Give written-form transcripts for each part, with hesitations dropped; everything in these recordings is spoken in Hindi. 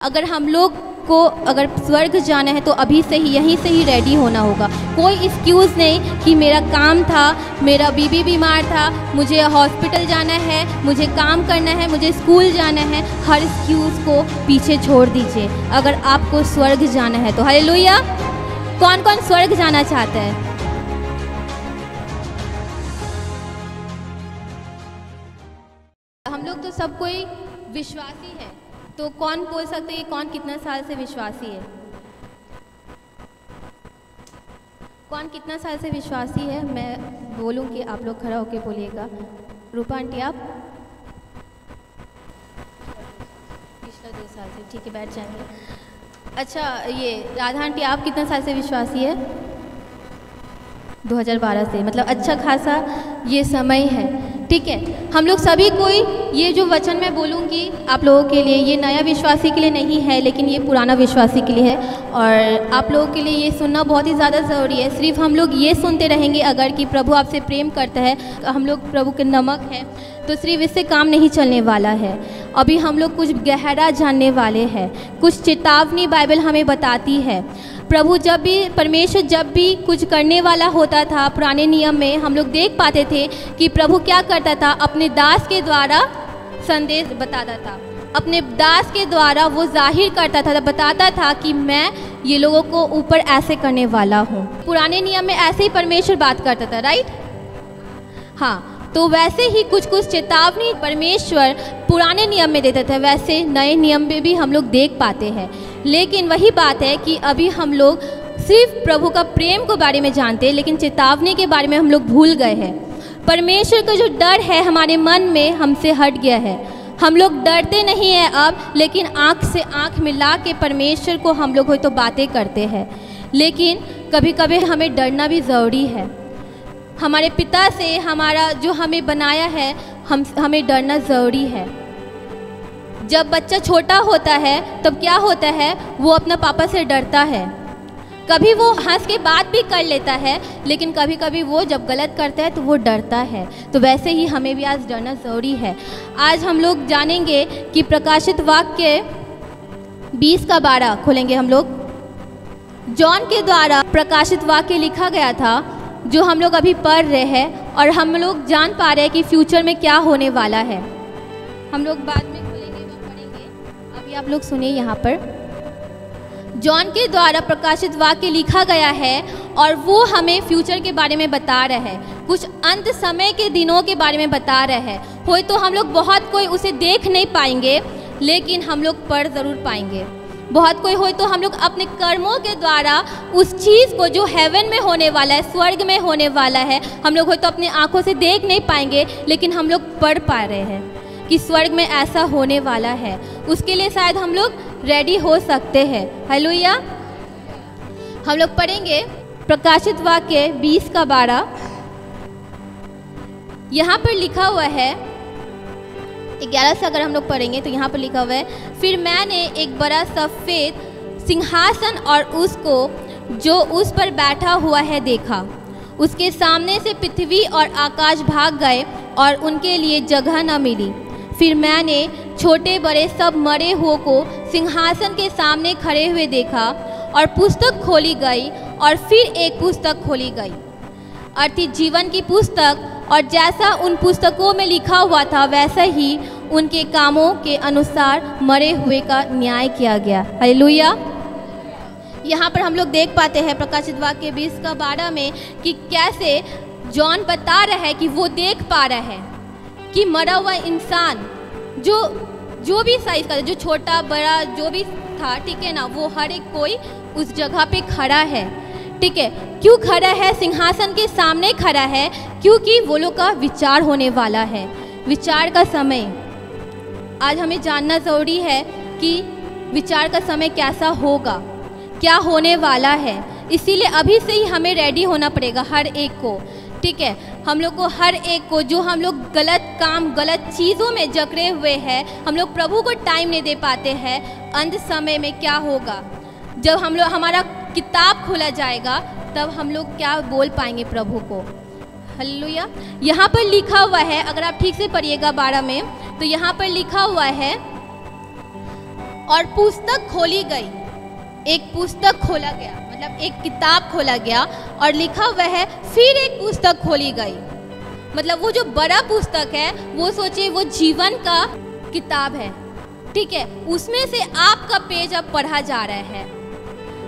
अगर हम लोग को अगर स्वर्ग जाना है तो अभी से ही यहीं से ही रेडी होना होगा। कोई एक्सक्यूज़ नहीं कि मेरा काम था, मेरा बीबी बीमार था, मुझे हॉस्पिटल जाना है, मुझे काम करना है, मुझे स्कूल जाना है। हर एक्सक्यूज़ को पीछे छोड़ दीजिए अगर आपको स्वर्ग जाना है तो। हालेलुया। कौन कौन स्वर्ग जाना चाहता है? हम लोग तो सब कोई विश्वासी है, तो कौन बोल सकते हैं कौन कितना साल से विश्वासी है? कौन कितना साल से विश्वासी है? मैं बोलूँगी, आप लोग खड़ा होकर बोलिएगा। रूपा आंटी आप? पिछला 2 साल से, ठीक है, बैठ जाएंगे। अच्छा, ये राधा आंटी आप कितना साल से विश्वासी है? 2012 से, मतलब अच्छा खासा ये समय है, ठीक है। हम लोग सभी कोई ये जो वचन मैं बोलूँगी आप लोगों के लिए, ये नया विश्वासी के लिए नहीं है, लेकिन ये पुराना विश्वासी के लिए है, और आप लोगों के लिए ये सुनना बहुत ही ज़्यादा ज़रूरी है। सिर्फ हम लोग ये सुनते रहेंगे अगर कि प्रभु आपसे प्रेम करता है, हम लोग प्रभु के नमक हैं, तो सिर्फ इससे काम नहीं चलने वाला है। अभी हम लोग कुछ गहरा जानने वाले हैं, कुछ चेतावनी बाइबल हमें बताती है। प्रभु जब भी, परमेश्वर जब भी कुछ करने वाला होता था पुराने नियम में, हम लोग देख पाते थे कि प्रभु क्या करता था, अपने दास के द्वारा संदेश बताता था, अपने दास के द्वारा वो जाहिर करता था, बताता था कि मैं ये लोगों को ऊपर ऐसे करने वाला हूँ। पुराने नियम में ऐसे ही परमेश्वर बात करता था, राइट? हाँ, तो वैसे ही कुछ कुछ चेतावनी परमेश्वर पुराने नियम में देता था, वैसे नए नियम में भी हम लोग देख पाते हैं। लेकिन वही बात है कि अभी हम लोग सिर्फ प्रभु का प्रेम के बारे में जानते हैं, लेकिन चेतावनी के बारे में हम लोग भूल गए हैं। परमेश्वर का जो डर है हमारे मन में हमसे हट गया है। हम लोग डरते नहीं हैं अब, लेकिन आँख से आँख मिला के परमेश्वर को हम लोग तो बातें करते हैं। लेकिन कभी कभी हमें डरना भी ज़रूरी है। हमारे पिता से, हमारा जो हमें बनाया है, हमें डरना ज़रूरी है। जब बच्चा छोटा होता है तब क्या होता है, वो अपना पापा से डरता है। कभी वो हंस के बात भी कर लेता है, लेकिन कभी कभी वो जब गलत करता है तो वो डरता है। तो वैसे ही हमें भी आज डरना ज़रूरी है। आज हम लोग जानेंगे कि प्रकाशित वाक्य 20:12 खोलेंगे हम लोग। जॉन के द्वारा प्रकाशित वाक्य लिखा गया था, जो हम लोग अभी पढ़ रहे हैं, और हम लोग जान पा रहे हैं कि फ्यूचर में क्या होने वाला है। हम लोग बाद में खोलेंगे व पढ़ेंगे, अभी आप लोग सुनिए। यहाँ पर जॉन के द्वारा प्रकाशित वाक्य लिखा गया है, और वो हमें फ्यूचर के बारे में बता रहा है, कुछ अंत समय के दिनों के बारे में बता रहा है। हो तो हम लोग बहुत कोई उसे देख नहीं पाएंगे, लेकिन हम लोग पढ़ ज़रूर पाएंगे। बहुत कोई हो तो हम लोग अपने कर्मों के द्वारा उस चीज़ को जो हेवन में होने वाला है, स्वर्ग में होने वाला है, हम लोग हो तो अपनी आंखों से देख नहीं पाएंगे, लेकिन हम लोग पढ़ पा रहे हैं कि स्वर्ग में ऐसा होने वाला है। उसके लिए शायद हम लोग रेडी हो सकते हैं। हालेलुया। हम लोग पढ़ेंगे प्रकाशित वाक्य 20:12। यहाँ पर लिखा हुआ है 11 से अगर हम लोग पढ़ेंगे तो यहाँ पर लिखा हुआ है, फिर मैंने एक बड़ा सफ़ेद सिंहासन और उसको जो उस पर बैठा हुआ है देखा। उसके सामने से पृथ्वी और आकाश भाग गए और उनके लिए जगह न मिली। फिर मैंने छोटे बड़े सब मरे हुओं को सिंहासन के सामने खड़े हुए देखा, और पुस्तक खोली गई, और फिर एक पुस्तक खोली गई, अर्थात जीवन की पुस्तक, और जैसा उन पुस्तकों में लिखा हुआ था वैसा ही उनके कामों के अनुसार मरे हुए का न्याय किया गया। हालेलुया। यहाँ पर हम लोग देख पाते हैं प्रकाशित वाक्य 20:12 में कि कैसे जॉन बता रहा है कि वो देख पा रहा है कि मरा हुआ इंसान जो भी साइज का, जो छोटा बड़ा जो भी था, ठीक है ना, वो हर एक कोई उस जगह पे खड़ा है। ठीक है, क्यों खड़ा है? सिंहासन के सामने खड़ा है, क्योंकि वो लोग का विचार होने वाला है, विचार का समय। आज हमें जानना ज़रूरी है कि विचार का समय कैसा होगा, क्या होने वाला है। इसीलिए अभी से ही हमें रेडी होना पड़ेगा हर एक को। ठीक है, हम लोग को हर एक को, जो हम लोग गलत काम गलत चीज़ों में जकड़े हुए हैं, हम लोग प्रभु को टाइम नहीं दे पाते हैं। अंत समय में क्या होगा, जब हम लोग हमारा किताब खोला जाएगा, तब हम लोग क्या बोल पाएंगे प्रभु को। हालेलुया। यहाँ पर लिखा हुआ है, अगर आप ठीक से पढ़िएगा 12 में, तो यहाँ पर लिखा हुआ है और पुस्तक खोली गई। एक पुस्तक खोला गया, मतलब एक किताब खोला गया और लिखा हुआ है फिर एक पुस्तक खोली गई। मतलब वो जो बड़ा पुस्तक है वो सोचिए वो जीवन का किताब है, ठीक है। उसमें से आपका पेज अब पढ़ा जा रहा है,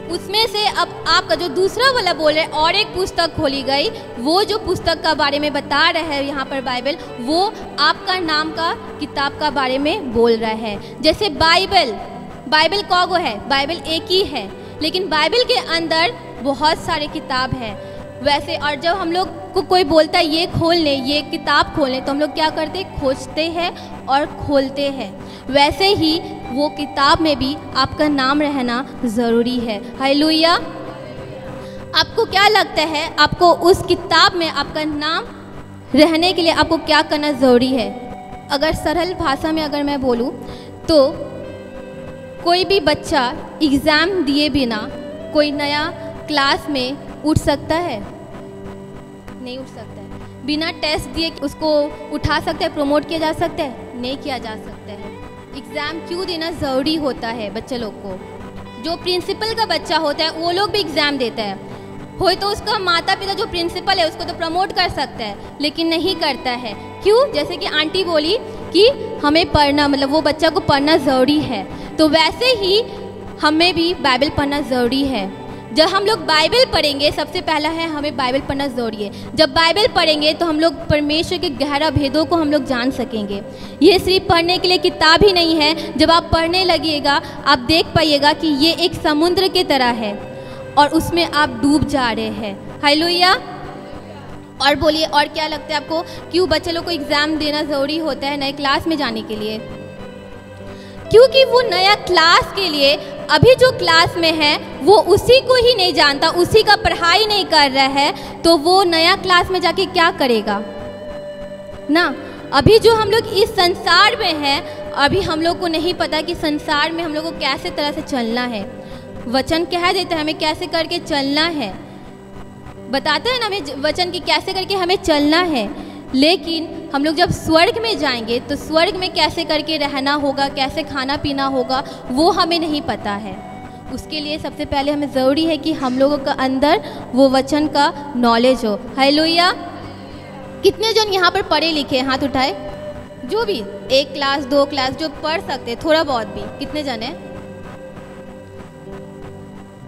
उसमें से अब आपका जो दूसरा वाला बोल रहे और एक पुस्तक खोली गई, वो जो पुस्तक का बारे में बता रहा है यहाँ पर बाइबल, वो आपका नाम का किताब का बारे में बोल रहा है। जैसे बाइबल कौगो है, बाइबल एक ही है, लेकिन बाइबल के अंदर बहुत सारे किताब है वैसे। और जब हम लोग को कोई बोलता है ये खोल ले, ये किताब खोल ले, तो हम लोग क्या करते हैं, खोजते हैं और खोलते हैं। वैसे ही वो किताब में भी आपका नाम रहना ज़रूरी है। हालेलुया। आपको क्या लगता है, आपको उस किताब में आपका नाम रहने के लिए आपको क्या करना ज़रूरी है? अगर सरल भाषा में अगर मैं बोलूँ तो कोई भी बच्चा एग्ज़ाम दिए बिना कोई नया क्लास में उठ सकता है? नहीं उठ सकता है। बिना टेस्ट दिए उसको उठा सकता है, प्रमोट किया जा सकता है? नहीं किया जा सकता है। एग्ज़ाम क्यों देना ज़रूरी होता है बच्चे लोग को? जो प्रिंसिपल का बच्चा होता है वो लोग भी एग्ज़ाम देता है, हो तो उसका माता पिता जो प्रिंसिपल है उसको तो प्रमोट कर सकता है, लेकिन नहीं करता है। क्यों? जैसे कि आंटी बोली कि हमें पढ़ना, मतलब वो बच्चा को पढ़ना ज़रूरी है, तो वैसे ही हमें भी बाइबल पढ़ना ज़रूरी है। जब हम लोग बाइबल पढ़ेंगे, सबसे पहला है हमें बाइबल पढ़ना ज़रूरी है। जब बाइबल पढ़ेंगे तो हम लोग परमेश्वर के गहरा भेदों को हम लोग जान सकेंगे। ये सिर्फ पढ़ने के लिए किताब ही नहीं है, जब आप पढ़ने लगिएगा आप देख पाइएगा कि ये एक समुद्र की तरह है और उसमें आप डूब जा रहे हैं। हालेलुया। और बोलिए, और क्या लगता है आपको, क्यों बच्चे लोग को एग्ज़ाम देना ज़रूरी होता है नए क्लास में जाने के लिए? क्योंकि वो नया क्लास के लिए अभी जो क्लास में है वो उसी को ही नहीं जानता, उसी का पढ़ाई नहीं कर रहा है, तो वो नया क्लास में जाके क्या करेगा ना। अभी जो हम लोग इस संसार में हैं, अभी हम लोग को नहीं पता कि संसार में हम लोग को कैसे तरह से चलना है। वचन कह देता है हमें कैसे करके चलना है, बताते हैं ना हमें वचन की कैसे करके हमें चलना है। लेकिन हम लोग जब स्वर्ग में जाएंगे तो स्वर्ग में कैसे करके रहना होगा, कैसे खाना पीना होगा, वो हमें नहीं पता है। उसके लिए सबसे पहले हमें ज़रूरी है कि हम लोगों का अंदर वो वचन का नॉलेज हो। हालेलुया। कितने जन यहाँ पर पढ़े लिखे, हाथ उठाए, जो भी 1 क्लास 2 क्लास जो पढ़ सकते थोड़ा बहुत भी, कितने जन हैं?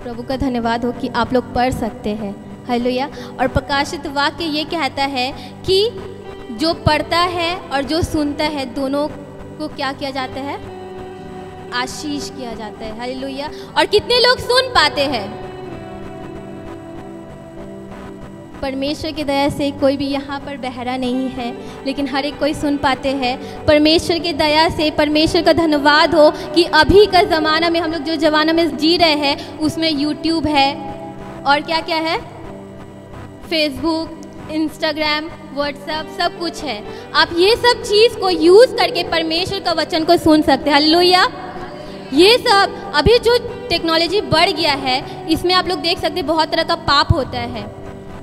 प्रभु का धन्यवाद हो कि आप लोग पढ़ सकते हैं। हालेलुया। और प्रकाशित वाक्य ये कहता है कि जो पढ़ता है और जो सुनता है दोनों को क्या किया जाता है? आशीष किया जाता है। हालेलुया। और कितने लोग सुन पाते हैं? परमेश्वर की दया से कोई भी यहाँ पर बहरा नहीं है, लेकिन हर एक कोई सुन पाते हैं। परमेश्वर की दया से, परमेश्वर का धन्यवाद हो कि अभी का ज़माना में हम लोग जो ज़माना में जी रहे हैं उसमें यूट्यूब है और क्या क्या है, फेसबुक, इंस्टाग्राम, व्हाट्सएप, सब कुछ है। आप ये सब चीज़ को यूज़ करके परमेश्वर का वचन को सुन सकते हैं। हालेलुया। ये सब अभी जो टेक्नोलॉजी बढ़ गया है इसमें आप लोग देख सकते हैं बहुत तरह का पाप होता है,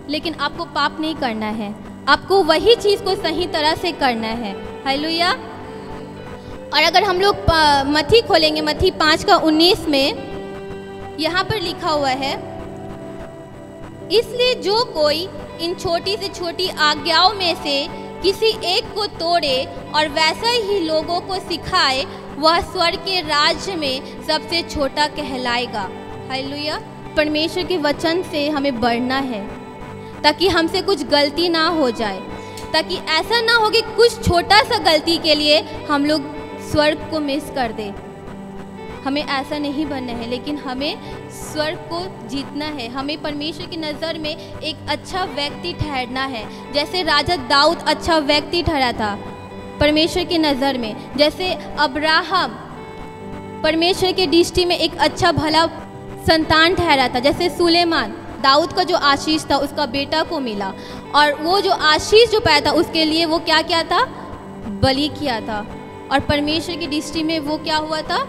लेकिन आपको पाप नहीं करना है, आपको वही चीज़ को सही तरह से करना है। हालेलुया। और अगर हम लोग मत्ती खोलेंगे, मत्ती 5:19 में यहाँ पर लिखा हुआ है, इसलिए जो कोई इन छोटी से छोटी आज्ञाओं में से किसी एक को तोड़े और वैसा ही लोगों को सिखाए, वह स्वर्ग के राज्य में सबसे छोटा कहलाएगा। हालेलुया। परमेश्वर के वचन से हमें बढ़ना है ताकि हमसे कुछ गलती ना हो जाए, ताकि ऐसा ना हो कि कुछ छोटा सा गलती के लिए हम लोग स्वर्ग को मिस कर दें। हमें ऐसा नहीं बनना है, लेकिन हमें स्वर्ग को जीतना है। हमें परमेश्वर की नज़र में एक अच्छा व्यक्ति ठहरना है, जैसे राजा दाऊद अच्छा व्यक्ति ठहरा था परमेश्वर की नज़र में, जैसे अब्राहम परमेश्वर के दृष्टि में एक अच्छा भला संतान ठहरा था, जैसे सुलेमान, दाऊद का जो आशीष था उसका बेटा को मिला, और वो जो आशीष जो पाया था उसके लिए वो क्या किया था, बलि किया था, और परमेश्वर की दृष्टि में वो क्या हुआ था,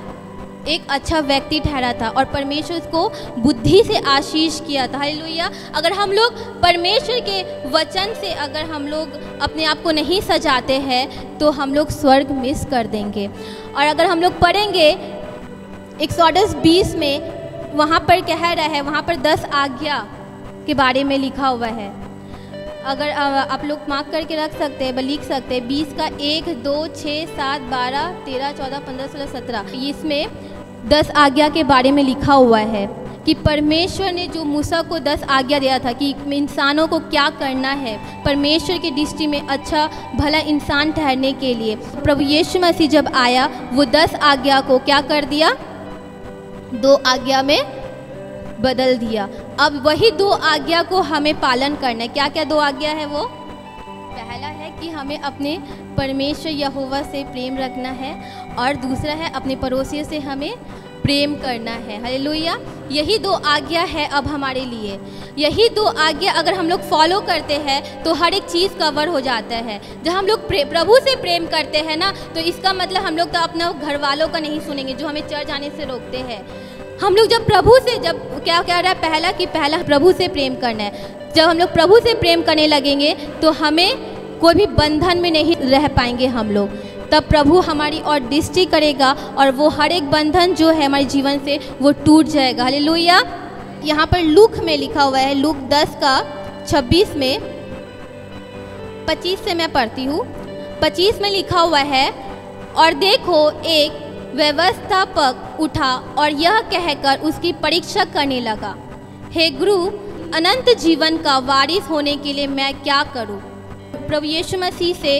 एक अच्छा व्यक्ति ठहरा था, और परमेश्वर उसको बुद्धि से आशीष किया था। हालेलुया। अगर हम लोग परमेश्वर के वचन से अगर हम लोग अपने आप को नहीं सजाते हैं तो हम लोग स्वर्ग मिस कर देंगे। और अगर हम लोग पढ़ेंगे एक्सोडस 20 में वहाँ पर कह रहा है, वहाँ पर 10 आज्ञा के बारे में लिखा हुआ है। अगर आप लोग मार्क करके रख सकते हैं, लिख सकते हैं 20 का 1, 2, 6, 7, 12, 13, 14, 15, 16, 17, इसमें 10 आज्ञा के बारे में लिखा हुआ है कि परमेश्वर ने जो मूसा को 10 आज्ञा दिया था कि इंसानों को क्या करना है परमेश्वर की दृष्टि में अच्छा भला इंसान ठहरने के लिए। प्रभु यीशु मसीह जब आया वो 10 आज्ञा को क्या कर दिया, 2 आज्ञा में बदल दिया। अब वही 2 आज्ञा को हमें पालन करना है। क्या क्या 2 आज्ञा है वो? पहला है कि हमें अपने परमेश्वर यहोवा से प्रेम रखना है और दूसरा है अपने पड़ोसियों से हमें प्रेम करना है। हालेलुया। यही 2 आज्ञा है अब हमारे लिए। यही 2 आज्ञा अगर हम लोग फॉलो करते हैं तो हर एक चीज़ कवर हो जाता है। जब हम लोग प्रभु से प्रेम करते हैं ना, तो इसका मतलब हम लोग तो अपना घर वालों का नहीं सुनेंगे जो हमें चर्च जाने से रोकते हैं। हम लोग जब प्रभु से, जब क्या कह रहा है पहला प्रभु से प्रेम करना है। जब हम लोग प्रभु से प्रेम करने लगेंगे तो हमें कोई भी बंधन में नहीं रह पाएंगे हम लोग। तब प्रभु हमारी और दृष्टि करेगा और वो हर एक बंधन जो है हमारे जीवन से वो टूट जाएगा। हालेलुया। यहाँ पर लूक में लिखा हुआ है, लूक 10 का 26 में 25 से मैं पढ़ती हूँ। 25 में लिखा हुआ है, और देखो एक व्यवस्थापक उठा और यह कहकर उसकी परीक्षा करने लगा, हे गुरु, अनंत जीवन का वारिस होने के लिए मैं क्या करूं? प्रभु यीशु मसीह से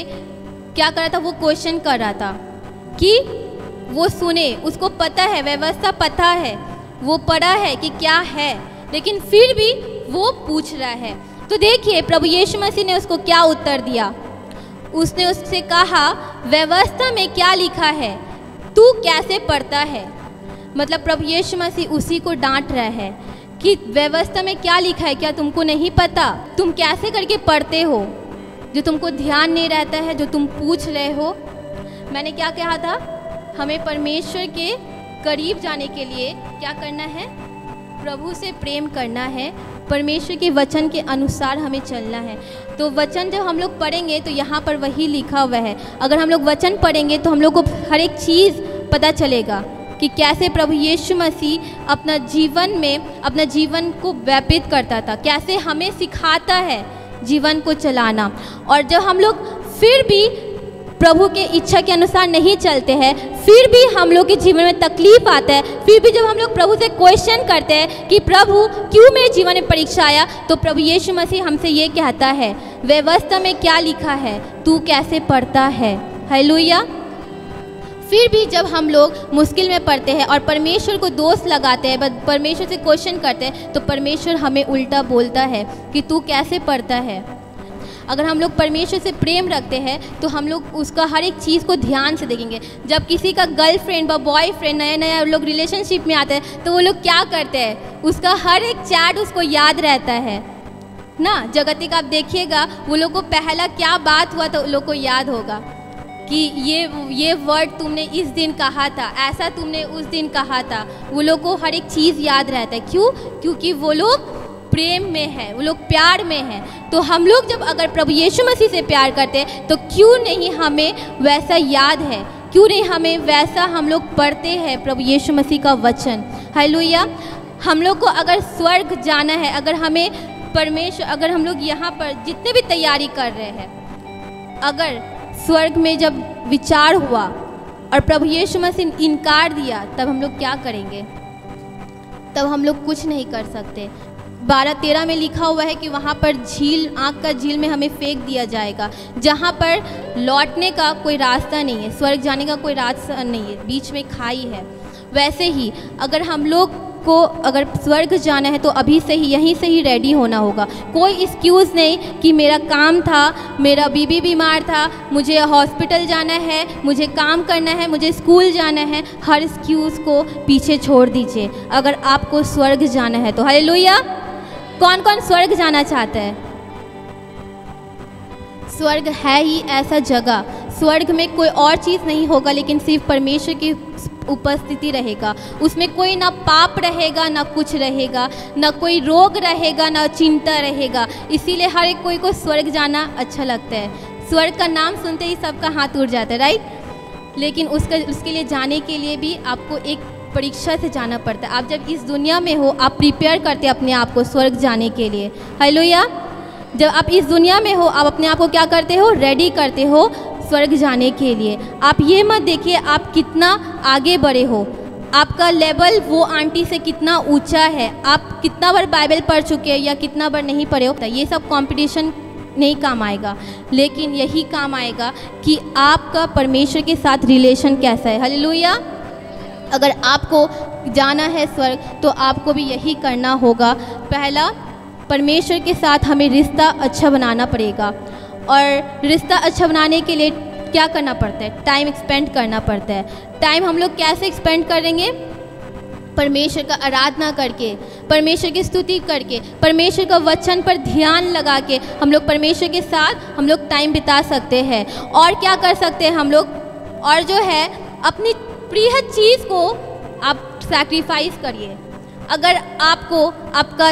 क्या कर रहा था, वो क्वेश्चन कर रहा था कि वो सुने, उसको पता है, व्यवस्था पता है, वो पढ़ा है कि क्या है, लेकिन फिर भी वो पूछ रहा है। तो देखिए प्रभु यीशु मसीह ने उसको क्या उत्तर दिया। उसने उससे कहा, व्यवस्था में क्या लिखा है, तू कैसे पढ़ता है? मतलब प्रभु यीशु मसीह उसी को डांट रहा है कि व्यवस्था में क्या लिखा है, क्या तुमको नहीं पता? तुम कैसे करके पढ़ते हो जो तुमको ध्यान नहीं रहता है, जो तुम पूछ रहे हो। मैंने क्या कहा था, हमें परमेश्वर के करीब जाने के लिए क्या करना है, प्रभु से प्रेम करना है, परमेश्वर के वचन के अनुसार हमें चलना है। तो वचन जब हम लोग पढ़ेंगे तो यहाँ पर वही लिखा हुआ है। अगर हम लोग वचन पढ़ेंगे तो हम लोग को हर एक चीज़ पता चलेगा कि कैसे प्रभु यीशु मसीह अपना जीवन में अपना जीवन को व्यतीत करता था, कैसे हमें सिखाता है जीवन को चलाना। और जब हम लोग फिर भी प्रभु के इच्छा के अनुसार नहीं चलते हैं, फिर भी हम लोग के जीवन में तकलीफ आता है, फिर भी जब हम लोग प्रभु से क्वेश्चन करते हैं कि प्रभु क्यों मेरे जीवन में परीक्षा आया, तो प्रभु यीशु मसीह हमसे ये कहता है, व्यवस्था में क्या लिखा है, तू कैसे पढ़ता है। हालेलुया। फिर भी जब हम लोग मुश्किल में पड़ते हैं और परमेश्वर को दोष लगाते हैं, परमेश्वर से क्वेश्चन करते हैं, तो परमेश्वर हमें उल्टा बोलता है कि तू कैसे पढ़ता है। अगर हम लोग परमेश्वर से प्रेम रखते हैं तो हम लोग उसका हर एक चीज़ को ध्यान से देखेंगे। जब किसी का गर्लफ्रेंड व बॉयफ्रेंड नया नया लोग रिलेशनशिप में आते हैं तो वो लोग क्या करते हैं, उसका हर एक चैट उसको याद रहता है ना। जगतिक आप देखिएगा, वो लोग को पहला क्या बात हुआ तो लोग को याद होगा कि ये वर्ड तुमने इस दिन कहा था, ऐसा तुमने उस दिन कहा था। वो लोग को हर एक चीज़ याद रहता है। क्यों? क्योंकि वो लोग प्रेम में है, वो लोग प्यार में है। तो हम लोग जब अगर प्रभु यीशु मसीह से प्यार करते हैं तो क्यों नहीं हमें वैसा याद है, क्यों नहीं हमें वैसा हम लोग पढ़ते हैं प्रभु यीशु मसीह का वचन। हालेलुया। हम लोग को अगर स्वर्ग जाना है, अगर हमें परमेश्वर, अगर हम लोग यहाँ पर जितने भी तैयारी कर रहे हैं, अगर स्वर्ग में जब विचार हुआ और प्रभु यीशु मसीह ने इनकार दिया, तब हम लोग क्या करेंगे? तब हम लोग कुछ नहीं कर सकते। 12-13 में लिखा हुआ है कि वहाँ पर झील, आँख का झील में हमें फेंक दिया जाएगा, जहाँ पर लौटने का कोई रास्ता नहीं है, स्वर्ग जाने का कोई रास्ता नहीं है, बीच में खाई है। वैसे ही अगर हम लोग को अगर स्वर्ग जाना है तो अभी से ही यहीं से ही रेडी होना होगा। कोई एक्सक्यूज़ नहीं कि मेरा काम था, मेरा बीबी बीमार था, मुझे हॉस्पिटल जाना है, मुझे काम करना है, मुझे स्कूल जाना है। हर एक्सक्यूज़ को पीछे छोड़ दीजिए अगर आपको स्वर्ग जाना है तो। हालेलुया। कौन कौन स्वर्ग जाना चाहता है? स्वर्ग है ही ऐसा जगह, स्वर्ग में कोई और चीज़ नहीं होगा लेकिन सिर्फ परमेश्वर की उपस्थिति रहेगा। उसमें कोई ना पाप रहेगा, ना कुछ रहेगा, ना कोई रोग रहेगा, ना चिंता रहेगा। इसीलिए हर एक कोई को स्वर्ग जाना अच्छा लगता है। स्वर्ग का नाम सुनते ही सबका हाथ उठ जाता है, राइट। लेकिन उसके लिए जाने के लिए भी आपको एक परीक्षा से जाना पड़ता है। आप जब इस दुनिया में हो, आप प्रिपेयर करते हैं अपने आप को स्वर्ग जाने के लिए। हालेलुया। जब आप इस दुनिया में हो, आप अपने आप को क्या करते हो? रेडी करते हो स्वर्ग जाने के लिए। आप ये मत देखिए आप कितना आगे बढ़े हो, आपका लेवल वो आंटी से कितना ऊंचा है, आप कितना बार बाइबल पढ़ चुके हैं या कितना बार नहीं पढ़े हो। ये सब कंपटीशन नहीं काम आएगा, लेकिन यही काम आएगा कि आपका परमेश्वर के साथ रिलेशन कैसा है। हालेलुया। अगर आपको जाना है स्वर्ग तो आपको भी यही करना होगा। पहला, परमेश्वर के साथ हमें रिश्ता अच्छा बनाना पड़ेगा, और रिश्ता अच्छा बनाने के लिए क्या करना पड़ता है? टाइम एक्सपेंड करना पड़ता है। टाइम हम लोग कैसे एक्सपेंड करेंगे? परमेश्वर का आराधना करके, परमेश्वर की स्तुति करके, परमेश्वर का वचन पर ध्यान लगा के हम लोग परमेश्वर के साथ हम लोग टाइम बिता सकते हैं। और क्या कर सकते हैं हम लोग? और जो है अपनी प्रिय चीज़ को आप सैक्रिफाइस करिए। अगर आपको आपका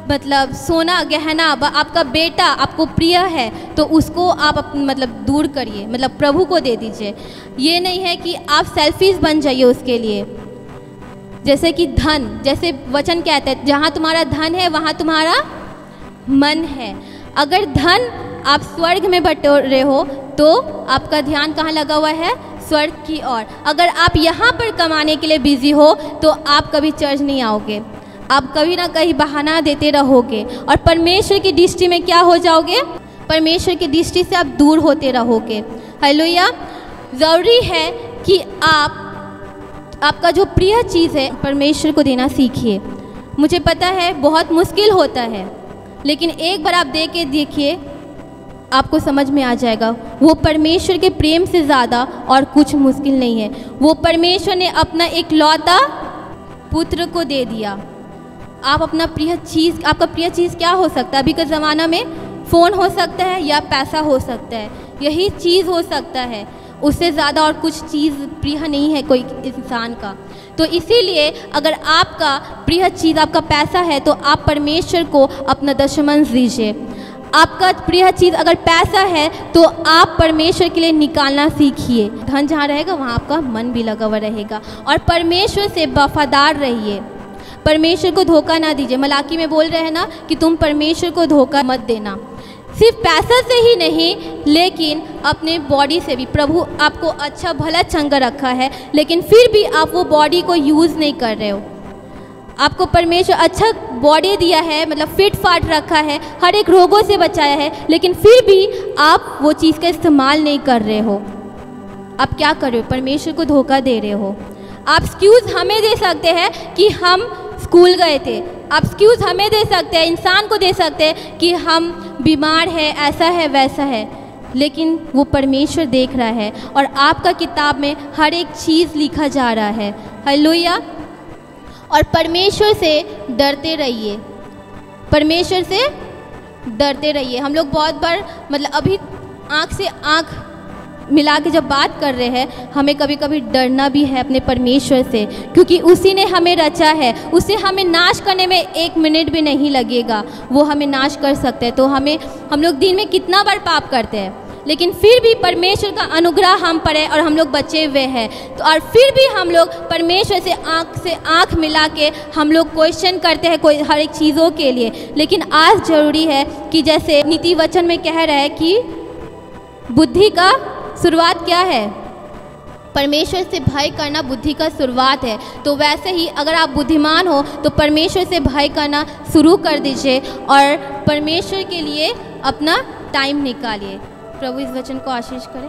मतलब सोना गहना आपका बेटा आपको प्रिय है तो उसको आप मतलब दूर करिए, मतलब प्रभु को दे दीजिए। ये नहीं है कि आप सेल्फिश बन जाइए उसके लिए। जैसे कि धन, जैसे वचन कहता है जहाँ तुम्हारा धन है वहाँ तुम्हारा मन है। अगर धन आप स्वर्ग में बटोर रहे हो तो आपका ध्यान कहाँ लगा हुआ है? स्वर्ग की ओर। अगर आप यहाँ पर कमाने के लिए बिजी हो तो आप कभी चर्च नहीं आओगे, आप कभी ना कहीं बहाना देते रहोगे और परमेश्वर की दृष्टि में क्या हो जाओगे? परमेश्वर की दृष्टि से आप दूर होते रहोगे। हालेलुया। ज़रूरी है कि आपका जो प्रिय चीज़ है परमेश्वर को देना सीखिए। मुझे पता है बहुत मुश्किल होता है, लेकिन एक बार आप दे के देखिए, आपको समझ में आ जाएगा। वो परमेश्वर के प्रेम से ज़्यादा और कुछ मुश्किल नहीं है। वो परमेश्वर ने अपना एक लौता पुत्र को दे दिया। आप अपना प्रिय चीज़, आपका प्रिय चीज़ क्या हो सकता है? अभी के ज़माना में फ़ोन हो सकता है या पैसा हो सकता है, यही चीज़ हो सकता है। उससे ज़्यादा और कुछ चीज़ प्रिय नहीं है कोई इंसान का। तो इसीलिए अगर आपका प्रिय चीज़ आपका पैसा है तो आप परमेश्वर को अपना दशमांश दीजिए। आपका प्रिय चीज़ अगर पैसा है तो आप परमेश्वर के लिए निकालना सीखिए। धन जहाँ रहेगा वहाँ आपका मन भी लगा हुआ रहेगा। और परमेश्वर से वफादार रहिए, परमेश्वर को धोखा ना दीजिए। मलाकी में बोल रहे हैं ना कि तुम परमेश्वर को धोखा मत देना। सिर्फ पैसा से ही नहीं, लेकिन अपने बॉडी से भी। प्रभु आपको अच्छा भला चंगा रखा है, लेकिन फिर भी आप वो बॉडी को यूज़ नहीं कर रहे हो। आपको परमेश्वर अच्छा बॉडी दिया है, मतलब फिट फाट रखा है, हर एक रोगों से बचाया है, लेकिन फिर भी आप वो चीज़ का इस्तेमाल नहीं कर रहे हो। आप क्या कर रहे हो? परमेश्वर को धोखा दे रहे हो। आप एक्सक्यूज़ हमें दे सकते हैं कि हम स्कूल गए थे, आप एक्सक्यूज़ हमें दे सकते हैं, इंसान को दे सकते हैं कि हम बीमार है, ऐसा है वैसा है, लेकिन वो परमेश्वर देख रहा है और आपका किताब में हर एक चीज़ लिखा जा रहा है। हालेलुया। और परमेश्वर से डरते रहिए, परमेश्वर से डरते रहिए। हम लोग बहुत बार मतलब अभी आँख से आँख मिला के जब बात कर रहे हैं, हमें कभी कभी डरना भी है अपने परमेश्वर से, क्योंकि उसी ने हमें रचा है। उसे हमें नाश करने में 1 मिनट भी नहीं लगेगा, वो हमें नाश कर सकते हैं। तो हम लोग दिन में कितना बार पाप करते हैं, लेकिन फिर भी परमेश्वर का अनुग्रह हम पर है और हम लोग बचे हुए हैं। तो और फिर भी हम लोग परमेश्वर से आँख मिला के हम लोग क्वेश्चन करते हैं कोई हर एक चीज़ों के लिए। लेकिन आज ज़रूरी है कि जैसे नीति वचन में कह रहा है कि बुद्धि का शुरुआत क्या है? परमेश्वर से भय करना बुद्धि का शुरुआत है। तो वैसे ही अगर आप बुद्धिमान हो तो परमेश्वर से भय करना शुरू कर दीजिए और परमेश्वर के लिए अपना टाइम निकालिए। प्रभु इस वचन को आशीष करे।